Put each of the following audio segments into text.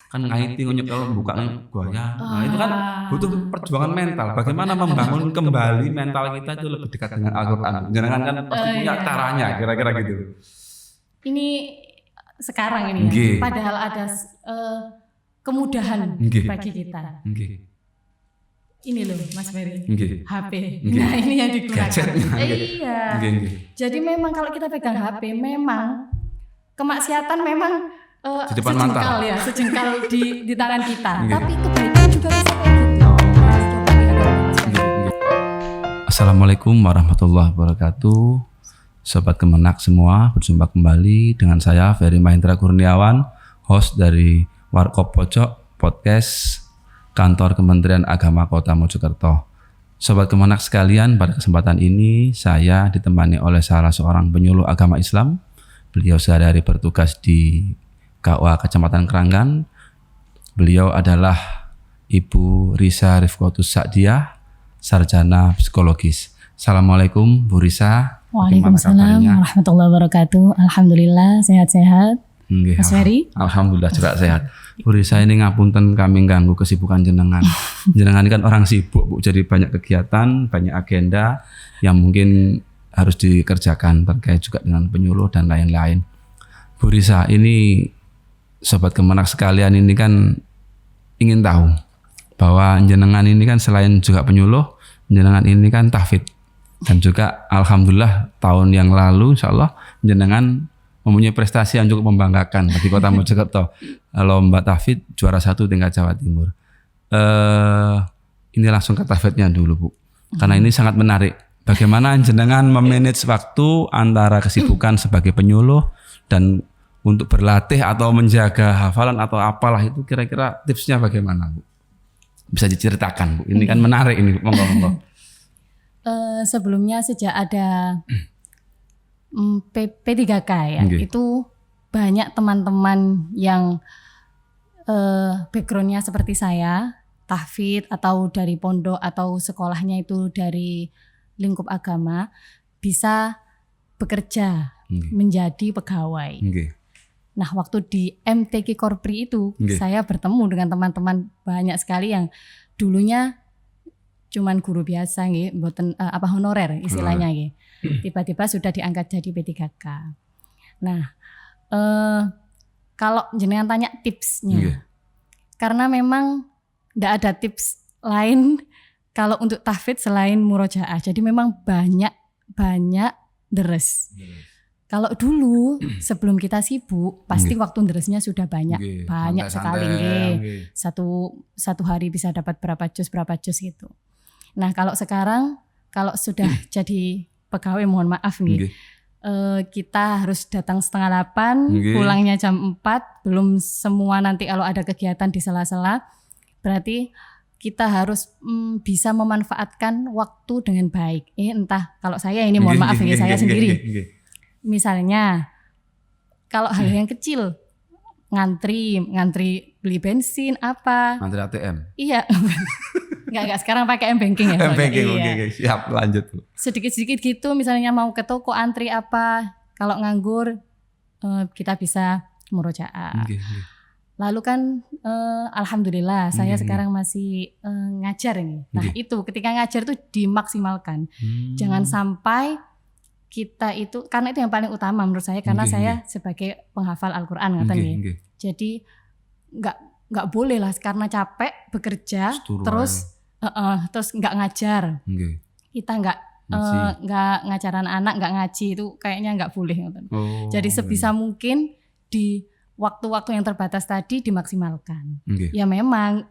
kan ngaiti nyekel buka goyang. Nah, itu kan butuh perjuangan mental. Bagaimana membangun kembali mental kita itu lebih dekat dengan Al-Qur'an. Jangan kan pasti punya caranya kira-kira gitu. Ini sekarang ini ya. Padahal ada kemudahan bagi kita. Ini loh Mas Ferry, HP. Nah ini yang digunakan. Iya. Jadi memang kalau kita pegang HP, memang kemaksiatan memang sejengkal ya, sejengkal di tangan kita. Tapi kebaikan juga bisa kayak gitu. Assalamualaikum warahmatullahi wabarakatuh. Sobat Kemenak semua, berjumpa kembali dengan saya Ferry Mahendra Kurniawan, host dari Warkop Pojok Podcast Kantor Kementerian Agama Kota Mojokerto. Sobat Kemenak sekalian, pada kesempatan ini saya ditemani oleh salah seorang penyuluh agama Islam. Beliau sehari-hari bertugas di KUA Kecamatan Keranggan. Beliau adalah Ibu Risa Rifkotus Sa'diyah, sarjana psikologis. Assalamualaikum Bu Risa. Waalaikumsalam warahmatullahi wabarakatuh. Alhamdulillah sehat-sehat. Mas Ferry? Alhamdulillah juga sehat. Bu Risa ini ngapunten kami ganggu kesibukan jenengan. Jenengan ini kan orang sibuk Bu, jadi banyak kegiatan, banyak agenda yang mungkin harus dikerjakan terkait juga dengan penyuluh dan lain-lain. Bu Risa, ini Sobat Kemenak sekalian ini kan ingin tahu bahwa jenengan ini kan selain juga penyuluh, jenengan ini kan tahfidz. Dan juga alhamdulillah tahun yang lalu insyaallah jenengan mempunyai prestasi yang cukup membanggakan bagi Kota Mojokerto. Lomba tahfidz juara 1 tingkat Jawa Timur. Ini langsung ke tahfidznya dulu Bu. Karena ini sangat menarik. Bagaimana jenengan memanage waktu antara kesibukan sebagai penyuluh dan untuk berlatih atau menjaga hafalan atau apalah itu, kira-kira tipsnya bagaimana Bu? Bisa diceritakan Bu. Ini kan menarik ini, monggo-monggo. Sebelumnya sejak ada P3K ya, itu banyak teman-teman yang backgroundnya seperti saya, tahfidz atau dari pondok atau sekolahnya itu dari lingkup agama, bisa bekerja menjadi pegawai. Nah waktu di MTQ Korpri itu saya bertemu dengan teman-teman banyak sekali yang dulunya cuman guru biasa nggih, mboten honorer istilahnya nggih. Tiba-tiba sudah diangkat jadi P3K. Nah, kalau jenengan tanya tipsnya. Karena memang enggak ada tips lain kalau untuk tahfidz selain murojaah. Jadi memang banyak deres. Kalau dulu sebelum kita sibuk, pasti waktu deresnya sudah banyak sekali nggih. Satu hari bisa dapat berapa juz gitu. Nah kalau sekarang, kalau sudah jadi pegawai, mohon maaf nih, kita harus datang 7:30, pulangnya jam 4, belum semua nanti kalau ada kegiatan di sela-sela, berarti kita harus bisa memanfaatkan waktu dengan baik. Entah kalau saya ini mohon maaf nih, saya sendiri. Misalnya, kalau hal yang kecil, ngantri beli bensin apa? Ngantri ATM? Iya. Enggak sekarang pakai M-Banking ya. M-Banking, oke, siap, lanjut Bu. Sedikit-sedikit gitu, misalnya mau ke toko antri apa, kalau nganggur kita bisa murojaah. Lalu kan alhamdulillah saya sekarang masih ngajar ini. Nah itu ketika ngajar itu dimaksimalkan. Jangan sampai kita itu, karena itu yang paling utama menurut saya, karena saya sebagai penghafal Al-Quran jadi nggak boleh lah karena capek bekerja terus nggak ngajar. Kita nggak ngajar anak-anak, nggak ngaji, itu kayaknya nggak boleh. Jadi sebisa mungkin di waktu-waktu yang terbatas tadi dimaksimalkan. Ya memang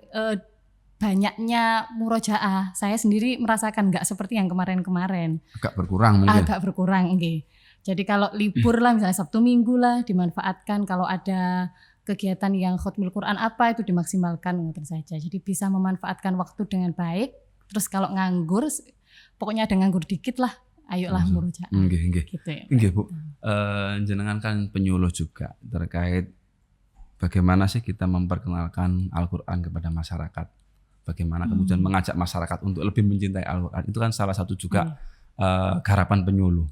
banyaknya murojaah, saya sendiri merasakan nggak seperti yang kemarin-kemarin. Agak berkurang mungkin. Agak berkurang, Jadi kalau libur lah, misalnya Sabtu Minggu lah, dimanfaatkan. Kalau ada kegiatan yang khutmul Quran apa, itu dimaksimalkan saja. Jadi bisa memanfaatkan waktu dengan baik. Terus kalau nganggur, pokoknya ada nganggur dikit lah, ayolah murojaah. Gitu ya. Bu. Jenengan kan penyuluh juga terkait bagaimana sih kita memperkenalkan Al-Quran kepada masyarakat. Bagaimana kemudian mengajak masyarakat untuk lebih mencintai Al-Quran. Itu kan salah satu juga harapan penyuluh.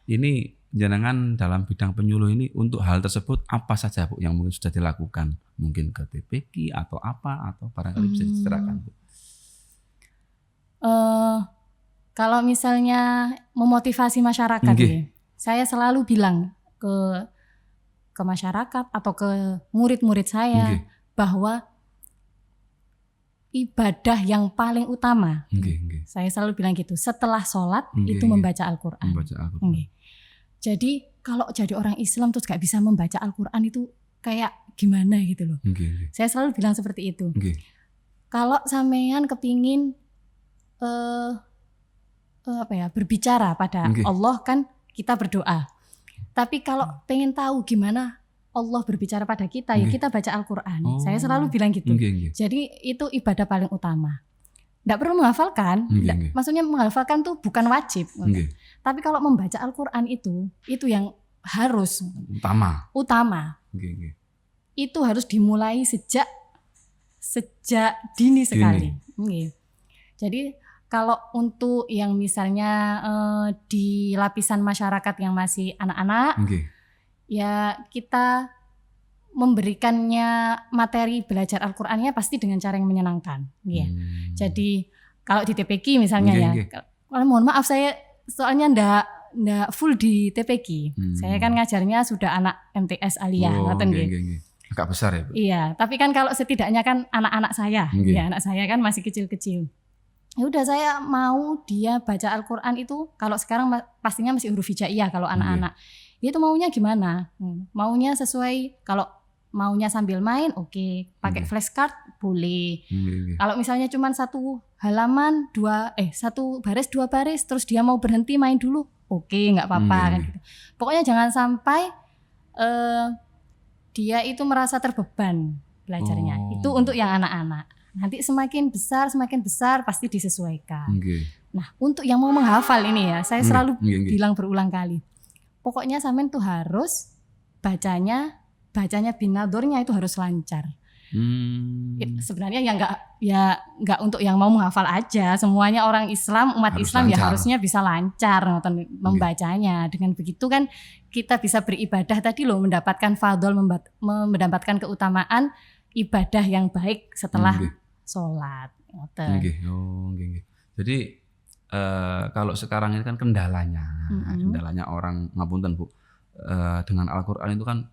Ini jenengan dalam bidang penyuluh ini untuk hal tersebut apa saja Bu yang mungkin sudah dilakukan? Mungkin ke TPQ atau apa atau barangkali bisa diceritakan Bu. Kalau misalnya memotivasi masyarakat ini, saya selalu bilang ke masyarakat atau ke murid-murid saya bahwa ibadah yang paling utama, saya selalu bilang gitu, setelah sholat itu membaca Al-Quran. Jadi kalau jadi orang Islam terus gak bisa membaca Al-Quran itu kayak gimana gitu loh. Saya selalu bilang seperti itu. Kalau sampean kepingin berbicara pada Allah kan kita berdoa. Tapi kalau pengen tahu gimana Allah berbicara pada kita, ya kita baca Al-Quran. Saya selalu bilang gitu. Jadi itu ibadah paling utama. Tidak perlu menghafalkan. Maksudnya menghafalkan tuh bukan wajib. Tapi kalau membaca Al-Quran itu yang harus utama. Itu harus dimulai sejak dini sekali. Jadi kalau untuk yang misalnya di lapisan masyarakat yang masih anak-anak, ya kita memberikannya materi belajar Al-Qur'annya pasti dengan cara yang menyenangkan. Jadi kalau di TPQ misalnya mohon maaf saya soalnya ndak full di TPQ. Saya kan ngajarnya sudah anak MTS Aliyah, agak besar ya Bu? Iya, tapi kan kalau setidaknya kan anak-anak saya, ya anak saya kan masih kecil-kecil. Ya udah saya mau dia baca Al-Qur'an itu kalau sekarang pastinya masih huruf hijaiyah kalau anak-anak. Itu maunya gimana? Maunya sesuai, kalau maunya sambil main pakai flashcard boleh. Kalau misalnya cuma satu halaman satu baris dua baris terus dia mau berhenti main dulu, nggak apa-apa kan gitu. Pokoknya jangan sampai dia itu merasa terbeban belajarnya. Itu untuk yang anak-anak. Nanti semakin besar pasti disesuaikan. Nah, untuk yang mau menghafal ini ya, saya selalu bilang berulang kali. Pokoknya sampean tuh harus bacanya binadornya itu harus lancar. Sebenarnya nggak untuk yang mau menghafal aja. Semuanya orang Islam, umat harus Islam lancar. Ya harusnya bisa lancar membacanya. Dengan begitu kan kita bisa beribadah tadi loh, mendapatkan fadhol, mendapatkan keutamaan ibadah yang baik setelah sholat. Jadi kalau sekarang ini kan kendalanya orang ngapunten Bu, dengan Al-Qur'an itu kan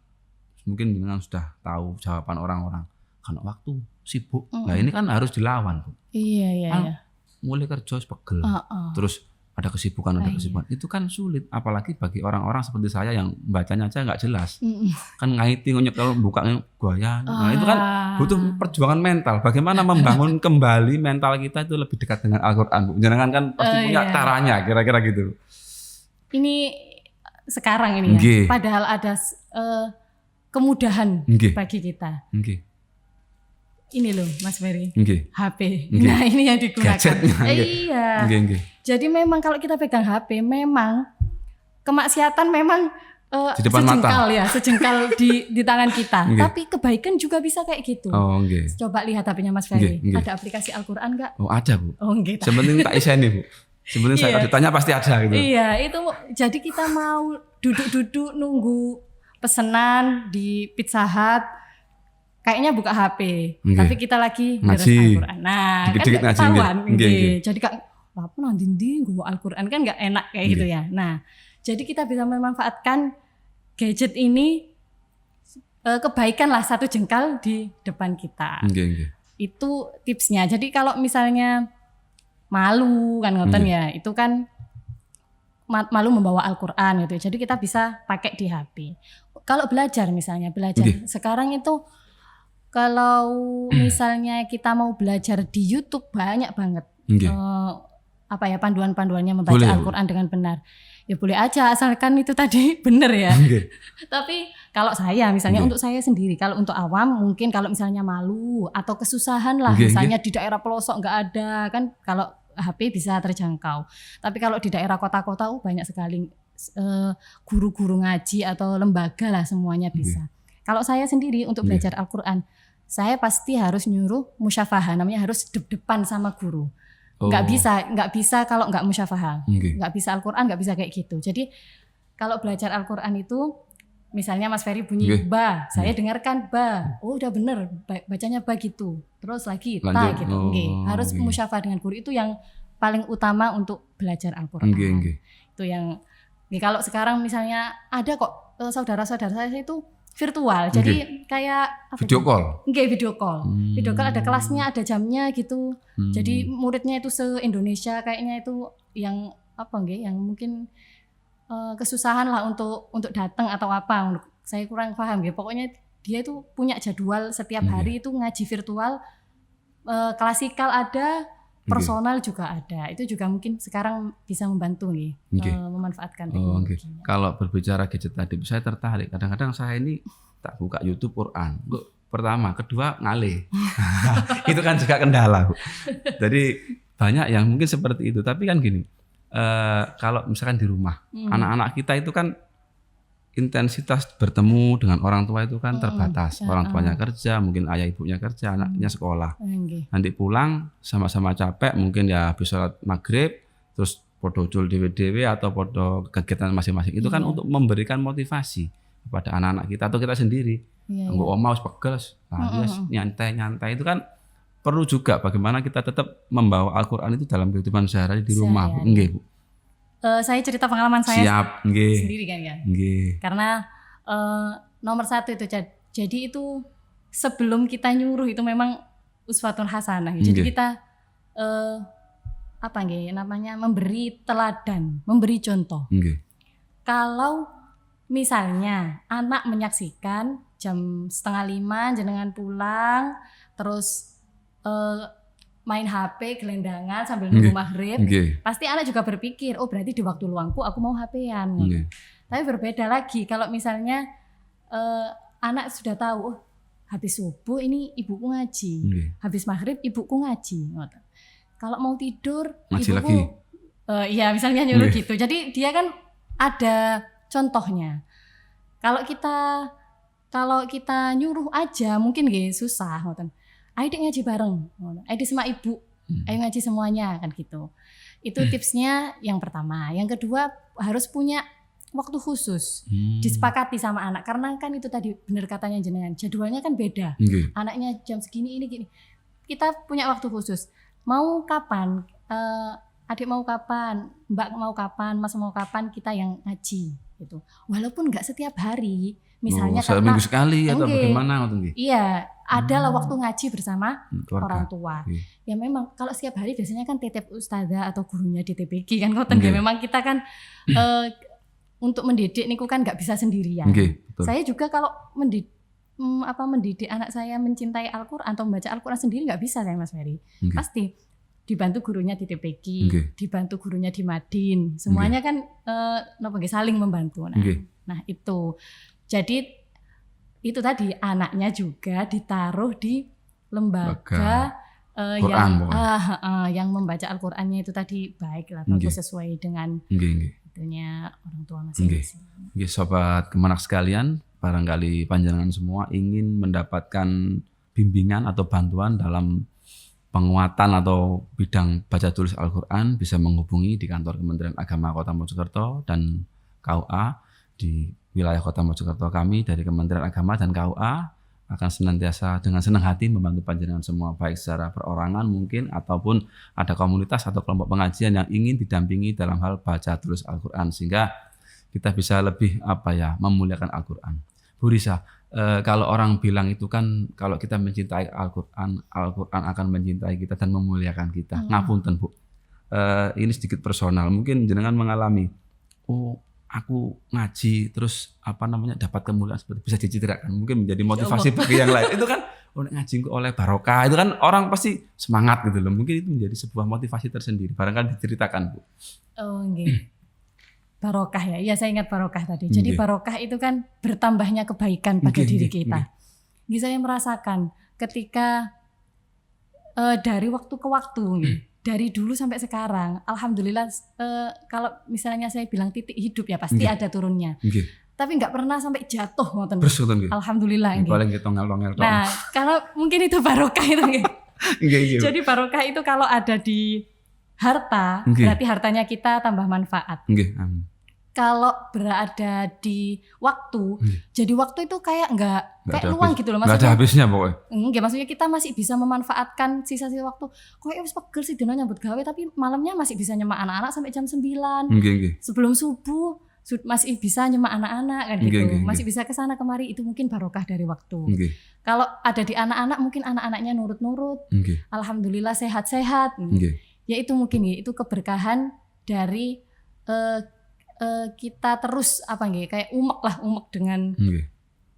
mungkin dengan sudah tahu jawaban orang-orang karena waktu sibuk. Nah ini kan harus dilawan Bu. Iya. Mulai kerja pegel, terus ada kesibukan. Itu kan sulit, apalagi bagi orang-orang seperti saya yang bacanya aja nggak jelas. Kan ngaiti kalau bukanya goyang. Nah itu kan butuh perjuangan mental. Bagaimana membangun kembali mental kita itu lebih dekat dengan Al-Qur'an Bu. Jangan kan pasti punya caranya kira-kira gitu. Ini sekarang ini ya. Padahal ada kemudahan bagi kita. Ini loh Mas Ferry, HP. Nah ini yang digunakan. Iya. Jadi memang kalau kita pegang HP, memang kemaksiatan memang sejengkal di tangan kita. Tapi kebaikan juga bisa kayak gitu. Coba lihat HP-nya Mas Ferry. Ada aplikasi Al-Qur'an nggak? Ada Bu. Sebenarnya tak iseni Bu. Sebenarnya saya ditanya pasti ada gitu. Iya itu. Jadi kita mau duduk-duduk nunggu pesanan di Pizza Hut, kayaknya buka HP, tapi kita lagi ngeres Al-Qur'an. Nah, dikit-dikit kan ketahuan. Jadi Kak, apa nanti gue Al-Qur'an kan nggak enak kayak gitu ya. Nah, jadi kita bisa memanfaatkan gadget ini kebaikan lah, satu jengkal di depan kita. Itu tipsnya. Jadi kalau misalnya malu kan ngoten ya, itu kan malu membawa Al-Qur'an gitu. Jadi kita bisa pakai di HP. Kalau belajar sekarang itu kalau misalnya kita mau belajar di YouTube banyak banget panduan-panduannya membaca Al-Qur'an dengan benar. Ya boleh aja asalkan itu tadi benar ya. Tapi kalau saya misalnya untuk saya sendiri, kalau untuk awam mungkin kalau misalnya malu atau kesusahan lah, misalnya di daerah pelosok nggak ada kan, kalau HP bisa terjangkau. Tapi kalau di daerah kota-kota banyak sekali guru-guru ngaji atau lembaga lah, semuanya bisa. Kalau saya sendiri untuk belajar Al-Qur'an, saya pasti harus nyuruh musyafahah, namanya harus depan sama guru. Nggak bisa kalau nggak musyafahah, nggak bisa Al-Qur'an, nggak bisa kayak gitu. Jadi kalau belajar Al-Qur'an itu misalnya Mas Ferry bunyi Nggih. ba, saya dengarkan ba. Oh, udah bener, bacanya ba gitu. Terus lagi ta Lanjut. gitu. Nggih, harus nggih. musyafah dengan guru, itu yang paling utama untuk belajar Al-Qur'an. Nggih. Itu yang kalau sekarang misalnya ada kok saudara-saudara saya itu virtual. Jadi kayak apa Video itu? call. Nggih, video call. Video call ada kelasnya, ada jamnya gitu. Jadi muridnya itu se-Indonesia kayaknya itu yang apa nggih, yang mungkin kesusahan lah untuk datang atau apa. Saya kurang paham nggih. Pokoknya dia itu punya jadwal setiap hari itu ngaji virtual. Klasikal ada, personal juga ada. Itu juga mungkin sekarang bisa membantu nih, memanfaatkan teknologi. Kalau berbicara gadget tadi, saya tertarik. Kadang-kadang saya ini tak buka YouTube Quran. Pertama, kedua ngalih. Itu kan juga kendala, Bu. Jadi banyak yang mungkin seperti itu. Tapi kan gini, kalau misalkan di rumah, anak-anak kita itu kan intensitas bertemu dengan orang tua itu kan terbatas. Orang tuanya kerja, mungkin ayah ibunya kerja, anaknya sekolah. Nanti pulang sama-sama capek, mungkin ya habis sholat maghrib, terus podo cul dewe-dewe atau podo kegiatan masing-masing. Itu kan untuk memberikan motivasi kepada anak-anak kita atau kita sendiri. Nggak oma harus pegel, nyantai-nyantai itu kan perlu juga bagaimana kita tetap membawa Al-Qur'an itu dalam kehidupan sehari-hari di rumah. Nggih, Bu. Saya cerita pengalaman saya sendiri kan ya. Karena nomor satu itu jadi itu sebelum kita nyuruh itu memang uswatun hasanah. Jadi kita memberi teladan, memberi contoh. Kalau misalnya anak menyaksikan jam 4:30 jenengan pulang terus main HP gelendangan sambil nunggu maghrib, pasti anak juga berpikir, oh berarti di waktu luangku aku mau HP-an. Tapi berbeda lagi kalau misalnya anak sudah tahu, oh habis subuh ini ibuku ngaji, habis maghrib ibuku ngaji. Kalau mau tidur ngaji ibuku lagi. Iya misalnya nyuruh gitu. Jadi dia kan ada contohnya. Kalau kita nyuruh aja mungkin susah. Ayo dek ngaji bareng, ayo sama ibu, ayo ngaji semuanya kan gitu. Itu tipsnya yang pertama. Yang kedua harus punya waktu khusus, disepakati sama anak karena kan itu tadi benar katanya jenengan, jadwalnya kan beda. Anaknya jam segini ini gini. Kita punya waktu khusus. Mau kapan? Adik mau kapan? Mbak mau kapan? Mas mau kapan? Kita yang ngaji gitu. Walaupun nggak setiap hari. Misalnya seminggu sekali atau bagaimana? Iya, adalah waktu ngaji bersama orang tua. Ya memang kalau setiap hari biasanya kan titip ustazah atau gurunya di TPG kan ngoten. Memang kita kan untuk mendidik niku kan nggak bisa sendirian. Saya juga kalau mendidik anak saya mencintai Al-Qur'an atau membaca Al-Qur'an sendiri nggak bisa saya Mas Ferry. Pasti dibantu gurunya di TPG, dibantu gurunya di Madin. Semuanya kan saling membantu. Nah itu. Jadi itu tadi anaknya juga ditaruh di lembaga yang membaca Al-Qur'annya itu tadi baik lah, bagus sesuai dengan itunya orang tua masing-masing. Sobat Kemenak sekalian, barangkali panjenengan semua ingin mendapatkan bimbingan atau bantuan dalam penguatan atau bidang baca tulis Al-Qur'an, bisa menghubungi di kantor Kementerian Agama Kota Mojokerto dan KUA di wilayah Kota Mojokerto. Kami dari Kementerian Agama dan KUA akan senantiasa dengan senang hati membantu panjenengan semua, baik secara perorangan mungkin ataupun ada komunitas atau kelompok pengajian yang ingin didampingi dalam hal baca tulis Al-Qur'an sehingga kita bisa lebih memuliakan Al-Qur'an. Bu Risa, kalau orang bilang itu kan kalau kita mencintai Al-Qur'an, Al-Qur'an akan mencintai kita dan memuliakan kita. Ngapunten Bu, ini sedikit personal, mungkin jenengan mengalami, aku ngaji terus dapat kemuliaan seperti bisa dicitrakan, mungkin menjadi motivasi bagi yang lain. Itu kan ngaji oleh barokah, itu kan orang pasti semangat gitu loh. Mungkin itu menjadi sebuah motivasi tersendiri. Barangkali diceritakan Bu. Barokah ya. Iya saya ingat barokah tadi. Jadi barokah itu kan bertambahnya kebaikan pada diri kita. Saya merasakan ketika dari waktu ke waktu dari dulu sampai sekarang, alhamdulillah, kalau misalnya saya bilang titik hidup ya pasti ada turunnya. Tapi nggak pernah sampai jatuh, alhamdulillah. Paling tongel-tongel. Nah, kalau mungkin itu barokah itu. Jadi barokah itu kalau ada di harta, berarti hartanya kita tambah manfaat. kalau berada di waktu, jadi waktu itu kayak nggak kayak luang gitu loh, nggak ada habisnya pokoknya. Enggak, maksudnya kita masih bisa memanfaatkan sisa-sisa waktu. Kok wis pegel sih dino nyambut gawe, tapi malamnya masih bisa nyemak anak-anak sampai jam 9. Sebelum subuh masih bisa nyemak anak-anak kan gitu. Masih bisa kesana kemari, itu mungkin barokah dari waktu. Kalau ada di anak-anak, mungkin anak-anaknya nurut-nurut. Alhamdulillah sehat-sehat. Ya itu mungkin ya, itu keberkahan dari kita terus kayak umek dengan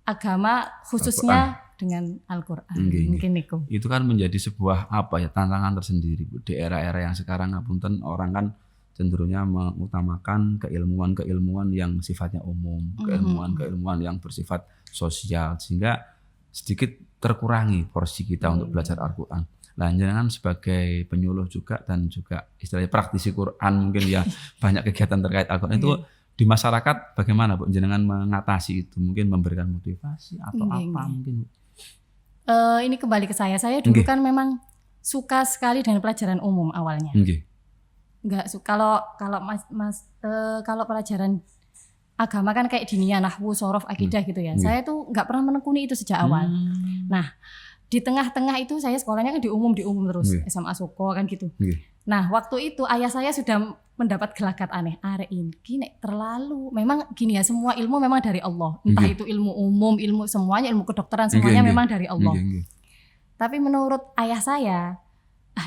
agama, khususnya Al-Quran. Dengan Al-Quran. Mungkin Niko. Itu kan menjadi sebuah tantangan tersendiri, Bu. Di era-era yang sekarang ngapunten, orang kan cenderungnya mengutamakan keilmuan yang sifatnya umum, keilmuan yang bersifat sosial, sehingga sedikit terkurangi porsi kita untuk belajar Al-Quran. Nah, jenengan sebagai penyuluh juga dan juga istilahnya praktisi Quran, mungkin ya banyak kegiatan terkait Al-Quran itu di masyarakat bagaimana, Bu? Jenengan mengatasi itu, mungkin memberikan motivasi atau mungkin? Ini kembali ke saya. Saya dulu kan memang suka sekali dengan pelajaran umum awalnya. Enggak suka kalau pelajaran agama kan kayak diniyah, nahwu, shorof, akidah gitu ya. Saya tuh enggak pernah menekuni itu sejak awal. Nah, di tengah-tengah itu saya sekolahnya kan di umum terus, SMA Soko kan gitu. Nah, waktu itu ayah saya sudah mendapat gelagat aneh. Arek ini terlalu. Memang gini ya, semua ilmu memang dari Allah. Entah itu ilmu umum, ilmu semuanya, ilmu kedokteran semuanya memang dari Allah. Tapi menurut ayah saya,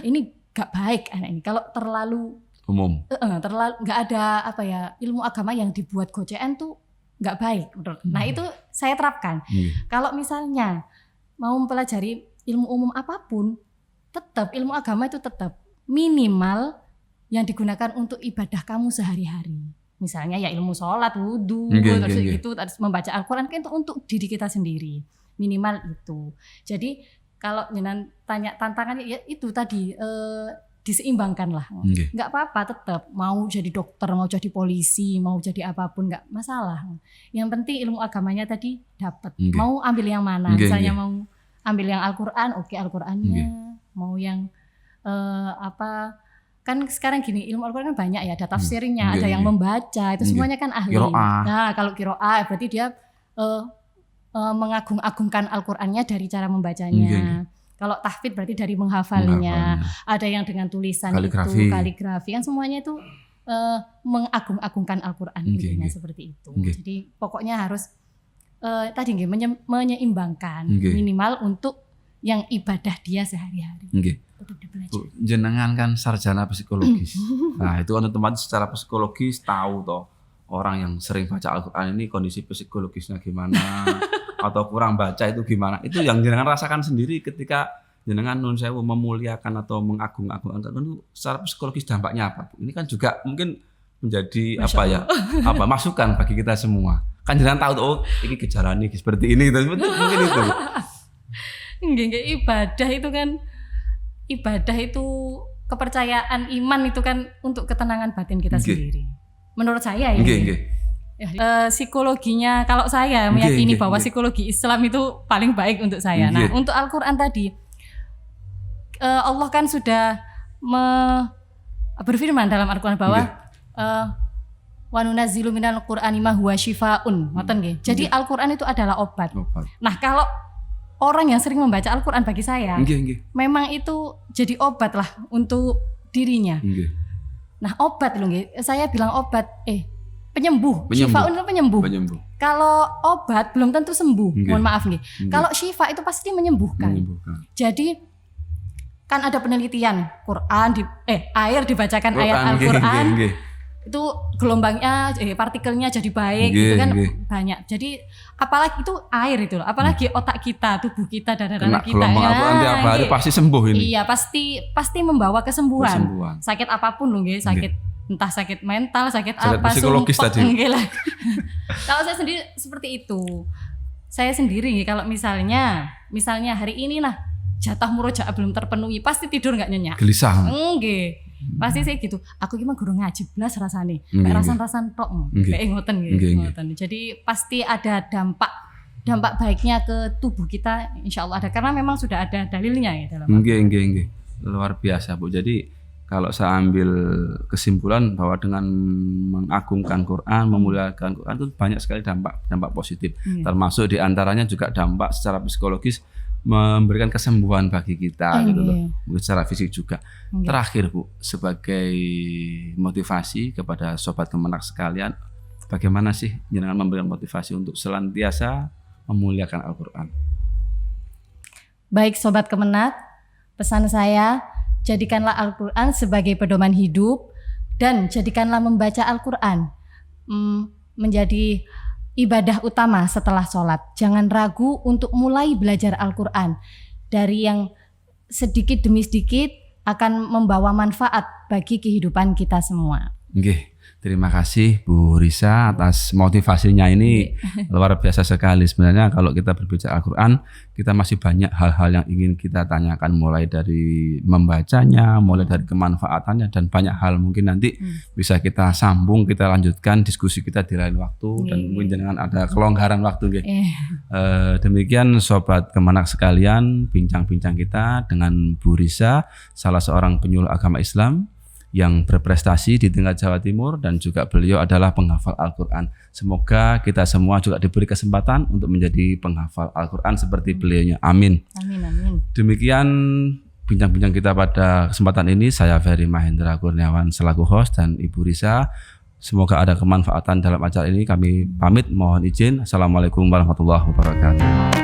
ini gak baik anak ini kalau terlalu umum. Terlalu nggak ada ilmu agama yang dibuat gocean tuh nggak baik. Nah, itu saya terapkan. Kalau misalnya mau mempelajari ilmu umum apapun, tetap ilmu agama itu tetap minimal yang digunakan untuk ibadah kamu sehari-hari. Misalnya ya ilmu sholat, wudhu, terus membaca Al-Quran kan itu untuk diri kita sendiri. Minimal itu. Jadi kalau jenengan tanya tantangannya ya itu tadi, diseimbangkan lah. Nggak apa-apa, tetap mau jadi dokter, mau jadi polisi, mau jadi apapun nggak masalah. Yang penting ilmu agamanya tadi dapat. Mau ambil yang mana? Misalnya mau ambil yang Al-Quran, Al-Qurannya. Mau yang kan sekarang gini, ilmu Al-Quran kan banyak ya, ada tafsirnya, ada yang membaca, itu semuanya kan ahli. Nah, kalau qiraah berarti dia mengagung-agungkan Al-Qurannya dari cara membacanya. Kalau tahfidz berarti dari menghafalnya. Ada yang dengan tulisan kaligrafi kan semuanya itu mengagung-agungkan Al-Quran, intinya seperti itu. Jadi pokoknya harus menyeimbangkan minimal untuk yang ibadah dia sehari-hari. Bu, jenengan kan sarjana psikologis. Nah, itu otomatis secara psikologis tahu toh orang yang sering baca Al-Quran ini kondisi psikologisnya gimana atau kurang baca itu gimana. Itu yang jenengan rasakan sendiri ketika jenengan nun sewu memuliakan atau mengagung-agungkan itu secara psikologis dampaknya apa, Bu? Ini kan juga mungkin menjadi masukan bagi kita semua. Kan jenengan tahu tuh, ini gejala nih seperti ini gitu. Mungkin itu. Ibadah itu kepercayaan, iman itu kan untuk ketenangan batin kita sendiri. Menurut saya psikologinya, kalau saya meyakini bahwa psikologi Islam itu paling baik untuk saya. Nah, untuk Al-Quran tadi, Allah kan sudah berfirman dalam Al-Quran bahwa wa nunazzilu minal Qur'ani ma huwa syifaun. Ngoten nggih. Jadi Al-Quran itu adalah obat. Nah, kalau orang yang sering membaca Al-Quran bagi saya, memang itu jadi obat lah untuk dirinya. Nah, obat loh nggih. Saya bilang obat, penyembuh. Syifaun itu penyembuh. Kalau obat belum tentu sembuh. Mohon maaf nggih. Kalau syifa itu pasti menyembuhkan. Jadi kan ada penelitian air dibacakan ayat Al-Quran. Itu gelombangnya, partikelnya jadi baik, gitu kan banyak. Jadi apalagi itu air itu loh, apalagi otak kita, tubuh kita, darah kita. Tiap hari pasti sembuh ini. Iya, pasti membawa kesembuhan. Sakit apapun loh, entah sakit mental, sakit apa, psikologis tadi. Kalau saya sendiri seperti itu. Saya sendiri kalau misalnya hari ini lah jatah murojaah belum terpenuhi, pasti tidur nggak nyenyak. Gelisah. Pasti saya gitu. Aku gimana guru ngaji belas rasane. Kayak rasan-rasan tok. Kayak ngoten gitu. Jadi pasti ada dampak baiknya ke tubuh kita, insyaallah ada, karena memang sudah ada dalilnya ya dalam. Nggih. Luar biasa, Bu. Jadi kalau saya ambil kesimpulan bahwa dengan mengagungkan Quran, memuliakan Quran itu banyak sekali dampak positif. Termasuk diantaranya juga dampak secara psikologis memberikan kesembuhan bagi kita gitu loh, secara fisik juga. Terakhir Bu, sebagai motivasi kepada sobat Kemenak sekalian, bagaimana sih jenengan memberikan motivasi untuk senantiasa memuliakan Al-Quran? Baik sobat Kemenak, pesan saya, jadikanlah Al-Quran sebagai pedoman hidup dan jadikanlah membaca Al-Quran menjadi ibadah utama setelah sholat. Jangan ragu untuk mulai belajar Al-Quran. Dari yang sedikit demi sedikit akan membawa manfaat bagi kehidupan kita semua. Oke. Terima kasih Bu Risa atas motivasinya ini luar biasa sekali. Sebenarnya kalau kita berbicara Al-Quran, kita masih banyak hal-hal yang ingin kita tanyakan, mulai dari membacanya, mulai dari kemanfaatannya, dan banyak hal mungkin nanti bisa kita sambung, kita lanjutkan diskusi kita di lain waktu, dan mungkin dengan ada kelonggaran waktu. Demikian Sobat Kemenak sekalian, bincang-bincang kita dengan Bu Risa, salah seorang penyuluh agama Islam yang berprestasi di tingkat Jawa Timur, dan juga beliau adalah penghafal Al-Quran. Semoga kita semua juga diberi kesempatan untuk menjadi penghafal Al-Quran seperti beliaunya. Amin. Amin, amin. Demikian bincang-bincang kita pada kesempatan ini. Saya Ferry Mahendra Kurniawan selaku host dan Ibu Risa. Semoga ada kemanfaatan dalam acara ini. Kami pamit, mohon izin. Assalamualaikum warahmatullahi wabarakatuh.